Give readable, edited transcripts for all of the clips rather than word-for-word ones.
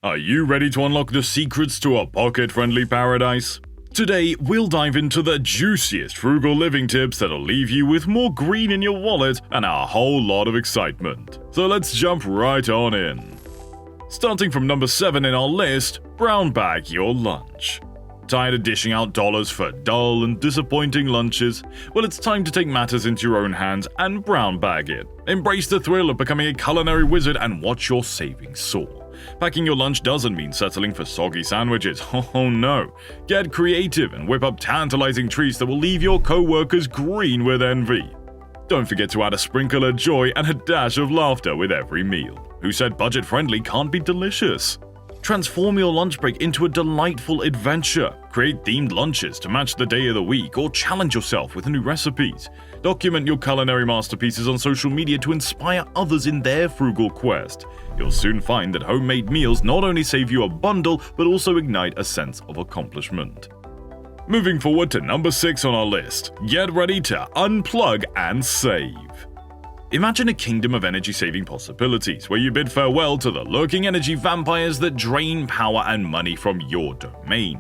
Are you ready to unlock the secrets to a pocket-friendly paradise? Today, we'll dive into the juiciest frugal living tips that'll leave you with more green in your wallet and a whole lot of excitement. So let's jump right on in. Starting from number 7 in our list, brown bag your lunch. Tired of dishing out dollars for dull and disappointing lunches? Well, it's time to take matters into your own hands and brown bag it. Embrace the thrill of becoming a culinary wizard and watch your savings soar. Packing your lunch doesn't mean settling for soggy sandwiches. Oh no. Get creative and whip up tantalizing treats that will leave your coworkers green with envy. Don't forget to add a sprinkle of joy and a dash of laughter with every meal. Who said budget-friendly can't be delicious? Transform your lunch break into a delightful adventure. Create themed lunches to match the day of the week or challenge yourself with new recipes. Document your culinary masterpieces on social media to inspire others in their frugal quest. You'll soon find that homemade meals not only save you a bundle, but also ignite a sense of accomplishment. Moving forward to number 6 on our list, get ready to unplug and save. Imagine a kingdom of energy-saving possibilities where you bid farewell to the lurking energy vampires that drain power and money from your domain.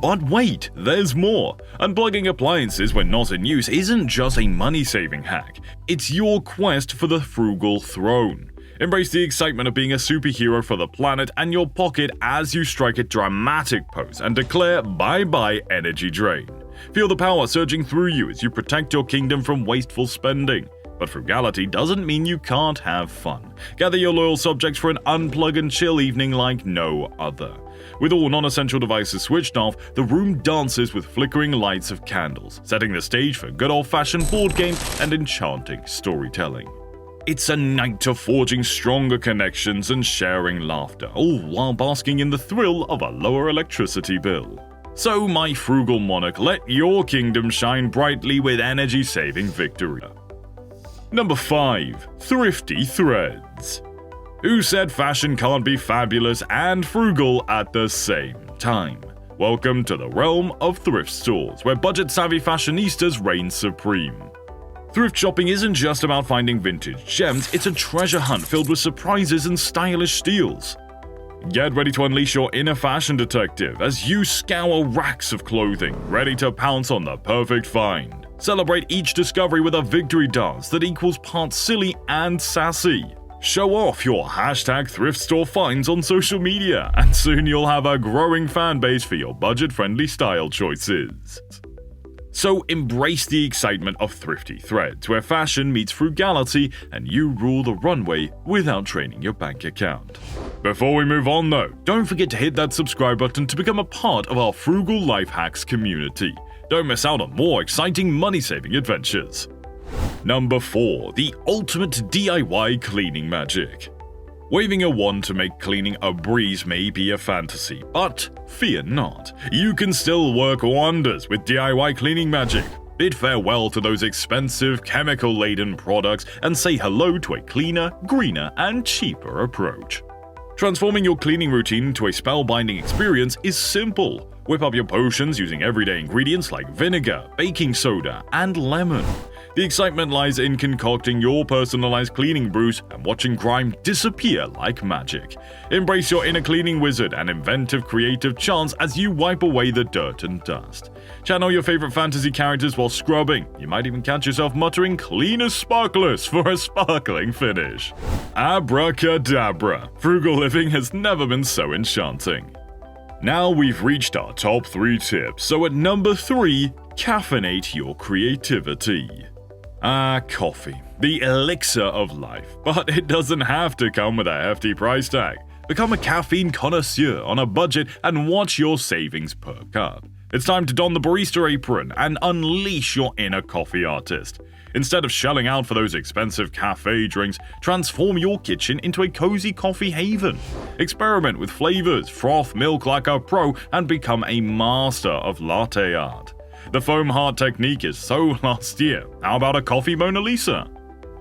But wait, there's more! Unplugging appliances when not in use isn't just a money-saving hack, it's your quest for the frugal throne. Embrace the excitement of being a superhero for the planet and your pocket as you strike a dramatic pose and declare bye-bye energy drain. Feel the power surging through you as you protect your kingdom from wasteful spending. But frugality doesn't mean you can't have fun. Gather your loyal subjects for an unplug and chill evening like no other. With all non-essential devices switched off, the room dances with flickering lights of candles, setting the stage for good old-fashioned board games and enchanting storytelling. It's a night of forging stronger connections and sharing laughter, all while basking in the thrill of a lower electricity bill. So, my frugal monarch, let your kingdom shine brightly with energy-saving victory. Number 5. Thrifty threads. Who said fashion can't be fabulous and frugal at the same time? Welcome to the realm of thrift stores, where budget-savvy fashionistas reign supreme. Thrift shopping isn't just about finding vintage gems, it's a treasure hunt filled with surprises and stylish steals. Get ready to unleash your inner fashion detective as you scour racks of clothing, ready to pounce on the perfect find. Celebrate each discovery with a victory dance that equals parts silly and sassy. Show off your hashtag thrift store finds on social media, and soon you'll have a growing fan base for your budget-friendly style choices. So embrace the excitement of thrifty threads, where fashion meets frugality and you rule the runway without draining your bank account. Before we move on though, don't forget to hit that subscribe button to become a part of our Frugal Life Hacks community. Don't miss out on more exciting money-saving adventures. Number 4. The ultimate DIY cleaning magic. Waving a wand to make cleaning a breeze may be a fantasy, but fear not. You can still work wonders with DIY cleaning magic. Bid farewell to those expensive, chemical-laden products and say hello to a cleaner, greener, and cheaper approach. Transforming your cleaning routine into a spellbinding experience is simple. Whip up your potions using everyday ingredients like vinegar, baking soda, and lemon. The excitement lies in concocting your personalized cleaning brews and watching grime disappear like magic. Embrace your inner cleaning wizard and inventive creative chance as you wipe away the dirt and dust. Channel your favorite fantasy characters while scrubbing. You might even catch yourself muttering "clean as sparkless" for a sparkling finish. Abracadabra! Frugal living has never been so enchanting. Now we've reached our top 3 tips, so at number 3, caffeinate your creativity. Coffee, the elixir of life, but it doesn't have to come with a hefty price tag. Become a caffeine connoisseur on a budget and watch your savings perk up. It's time to don the barista apron and unleash your inner coffee artist. Instead of shelling out for those expensive cafe drinks, transform your kitchen into a cozy coffee haven. Experiment with flavors, froth milk like a pro, and become a master of latte art. The foam heart technique is so last year. How about a coffee Mona Lisa?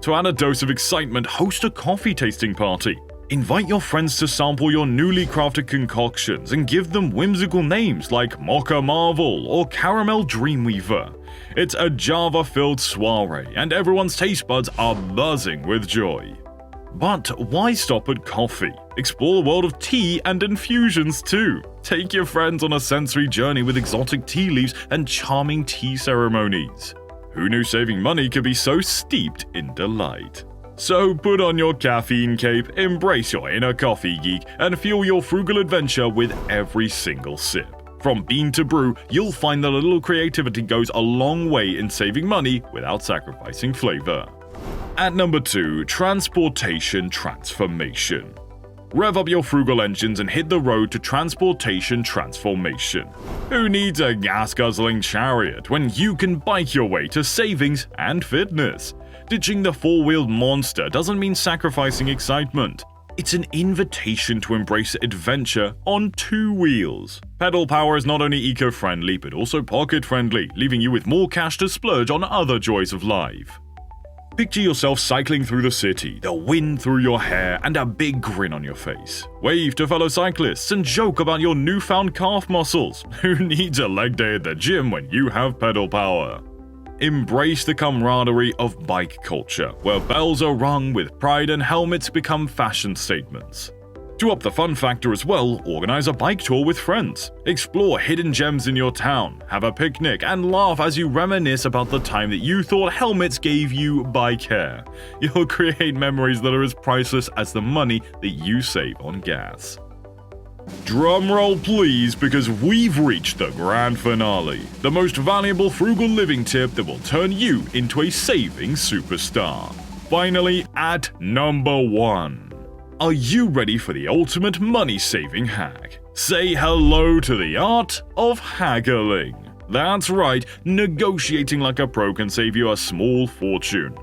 To add a dose of excitement, host a coffee tasting party. Invite your friends to sample your newly crafted concoctions and give them whimsical names like Mocha Marvel or Caramel Dreamweaver. It's a Java-filled soiree, and everyone's taste buds are buzzing with joy. But why stop at coffee? Explore the world of tea and infusions too. Take your friends on a sensory journey with exotic tea leaves and charming tea ceremonies. Who knew saving money could be so steeped in delight? So put on your caffeine cape, embrace your inner coffee geek, and fuel your frugal adventure with every single sip. From bean to brew, you'll find that a little creativity goes a long way in saving money without sacrificing flavor. At number 2, transportation transformation. Rev up your frugal engines and hit the road to transportation transformation. Who needs a gas-guzzling chariot when you can bike your way to savings and fitness? Ditching the four-wheeled monster doesn't mean sacrificing excitement. It's an invitation to embrace adventure on 2 wheels. Pedal power is not only eco-friendly but also pocket-friendly, leaving you with more cash to splurge on other joys of life. Picture yourself cycling through the city, the wind through your hair, and a big grin on your face. Wave to fellow cyclists and joke about your newfound calf muscles. Who needs a leg day at the gym when you have pedal power? Embrace the camaraderie of bike culture, where bells are rung with pride and helmets become fashion statements. To up the fun factor as well, organize a bike tour with friends. Explore hidden gems in your town, have a picnic, and laugh as you reminisce about the time that you thought helmets gave you bike hair. You'll create memories that are as priceless as the money that you save on gas. Drumroll please, because we've reached the grand finale, the most valuable frugal living tip that will turn you into a saving superstar. Finally, at number 1. Are you ready for the ultimate money-saving hack? Say hello to the art of haggling. That's right, negotiating like a pro can save you a small fortune.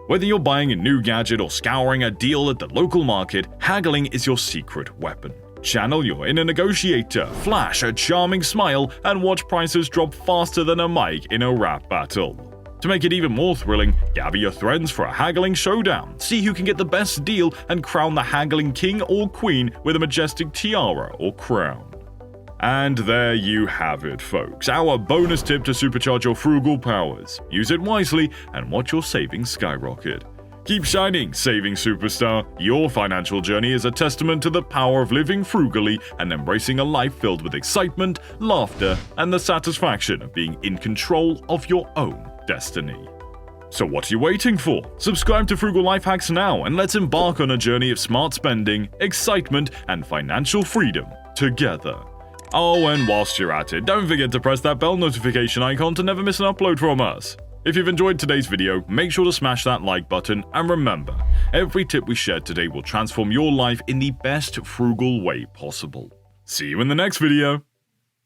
Whether you're buying a new gadget or scouring a deal at the local market, haggling is your secret weapon. Channel your inner negotiator, flash a charming smile, and watch prices drop faster than a mic in a rap battle. To make it even more thrilling, gather your friends for a haggling showdown. See who can get the best deal and crown the haggling king or queen with a majestic tiara or crown. And there you have it, folks. Our bonus tip to supercharge your frugal powers. Use it wisely and watch your savings skyrocket. Keep shining, saving superstar. Your financial journey is a testament to the power of living frugally and embracing a life filled with excitement, laughter, and the satisfaction of being in control of your own destiny. So what are you waiting for? Subscribe to Frugal Life Hacks now and let's embark on a journey of smart spending, excitement, and financial freedom together. Oh, and whilst you're at it, don't forget to press that bell notification icon to never miss an upload from us. If you've enjoyed today's video, make sure to smash that like button, and remember, every tip we shared today will transform your life in the best frugal way possible. See you in the next video.